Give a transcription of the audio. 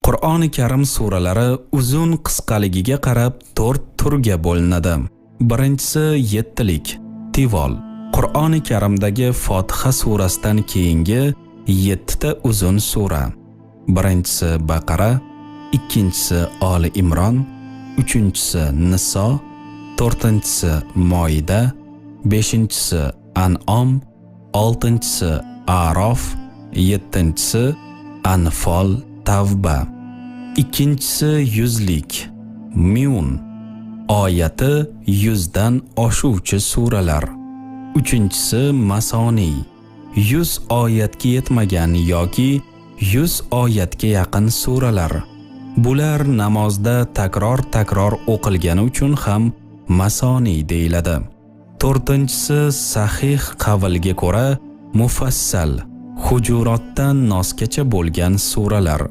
Qur'oni Karim suralari uzun qisqaligiga qarab 4 turga bo'linadi. Birinchisi yettilik, tivol. Qur'oni Karimdagi Fotiha surasidan keyingi 7 ta uzun sura. Birinchisi Baqara, ikkinchisi Oli Imron, uchinchisi Niso, to'rtinchisi Moida, beshinchisi An'om, oltinchisi A'rof, yettinchisi Anfol, Tavba. Ikkinchisi yuzlik, Miun. Oyati 100 dan oshuvchi suralar. Uchinchisi Masoni, 100 oyatga yetmagan yoki 100 oyatga yaqin suralar. Bular namozda takror o'qilgani uchun ham Masoni deyiladi. To'rtinchisi sahih qavlga ko'ra Mufassal, Hujurotdan Nosgacha bo'lgan suralar.